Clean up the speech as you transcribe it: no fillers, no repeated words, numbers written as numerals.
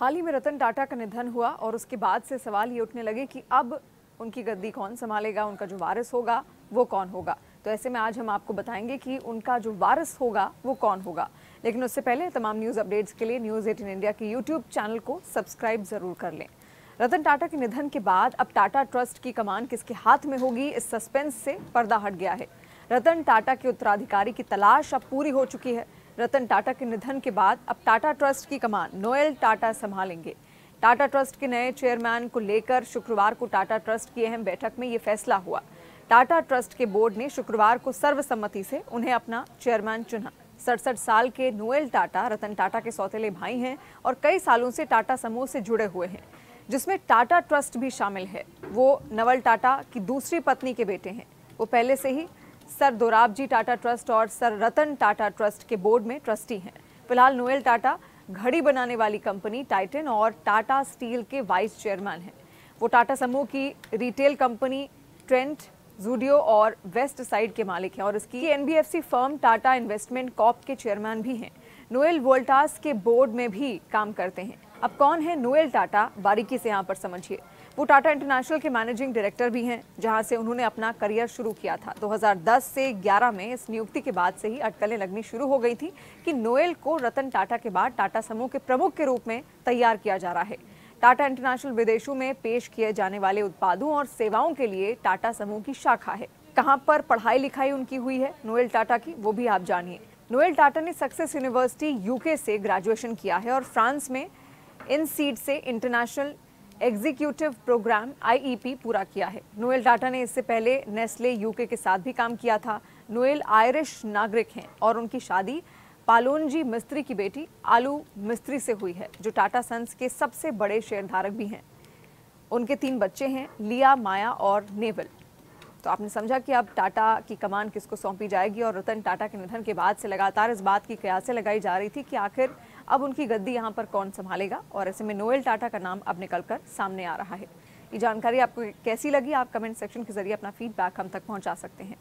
हाल ही में रतन टाटा का निधन हुआ और उसके बाद से सवाल ये उठने लगे कि अब उनकी गद्दी कौन संभालेगा, उनका जो वारिस होगा वो कौन होगा। तो ऐसे में आज हम आपको बताएंगे कि उनका जो वारिस होगा वो कौन होगा। लेकिन उससे पहले तमाम न्यूज़ अपडेट्स के लिए न्यूज़ 18 इंडिया के यूट्यूब चैनल को सब्सक्राइब जरूर कर लें। रतन टाटा के निधन के बाद अब टाटा ट्रस्ट की कमान किसके हाथ में होगी, इस सस्पेंस से पर्दा हट गया है। रतन टाटा के उत्तराधिकारी की तलाश अब पूरी हो चुकी है। रतन टाटा के निधन के बाद अब टाटा ट्रस्ट की कमान नोएल टाटा संभालेंगे। टाटा ट्रस्ट के नए चेयरमैन को लेकर शुक्रवार को टाटा ट्रस्ट की अहम बैठक में ये फैसला हुआ। टाटा ट्रस्ट के बोर्ड ने शुक्रवार को सर्वसम्मति से उन्हें अपना चेयरमैन चुना। 67 साल के नोएल टाटा रतन टाटा के सौतेले भाई हैं और कई सालों से टाटा समूह से जुड़े हुए हैं, जिसमें टाटा ट्रस्ट भी शामिल है। वो नवल टाटा की दूसरी पत्नी के बेटे हैं। वो पहले से ही सर दोराबजी टाटा ट्रस्ट और सर रतन टाटा ट्रस्ट के बोर्ड में ट्रस्टी हैं। फिलहाल नोएल टाटा घड़ी बनाने वाली कंपनी टाइटन और टाटा स्टील के वाइस चेयरमैन हैं। वो टाटा समूह की रिटेल कंपनी ट्रेंट, जूडियो और वेस्ट साइड के मालिक हैं और इसकी NBFC firm Tata investment Corp के चेयरमैन भी हैं। नोएल वोल्टास के बोर्ड में भी काम करते हैं। अब कौन है नोएल टाटा, बारीकी से यहाँ पर समझिए। वो टाटा इंटरनेशनल के मैनेजिंग डायरेक्टर भी हैं, जहां से उन्होंने अपना करियर शुरू किया था। 2010 से 11 में इस नियुक्ति के बाद से ही अटकलें लगनी शुरू हो गई थी कि नोएल को रतन टाटा के बाद टाटा समूह के प्रमुख के रूप में तैयार किया जा रहा है। टाटा इंटरनेशनल विदेशों में पेश किए जाने वाले उत्पादों और सेवाओं के लिए टाटा समूह की शाखा है। कहां पर पढ़ाई लिखाई उनकी हुई है नोएल टाटा की, वो भी आप जानिए। नोएल टाटा ने सक्सेस यूनिवर्सिटी यूके से ग्रेजुएशन किया है और फ्रांस में INSEAD से इंटरनेशनल एग्जीक्यूटिव प्रोग्राम IEP पूरा किया है। नोएल टाटा ने इससे पहले नेस्ले यूके के साथ भी काम किया था। नोएल आयरिश नागरिक हैं और उनकी शादी पालोनजी मिस्त्री की बेटी आलू मिस्त्री से हुई है, जो टाटा सन्स के सबसे बड़े शेयरधारक भी हैं। उनके 3 बच्चे हैं, लिया, माया और नेवल। तो आपने समझा कि अब टाटा की कमान किसको सौंपी जाएगी। और रतन टाटा के निधन के बाद से लगातार इस बात की कयासें लगाई जा रही थी कि आखिर अब उनकी गद्दी यहाँ पर कौन संभालेगा, और ऐसे में नोएल टाटा का नाम अब निकलकर सामने आ रहा है। ये जानकारी आपको कैसी लगी, आप कमेंट सेक्शन के जरिए अपना फीडबैक हम तक पहुँचा सकते हैं।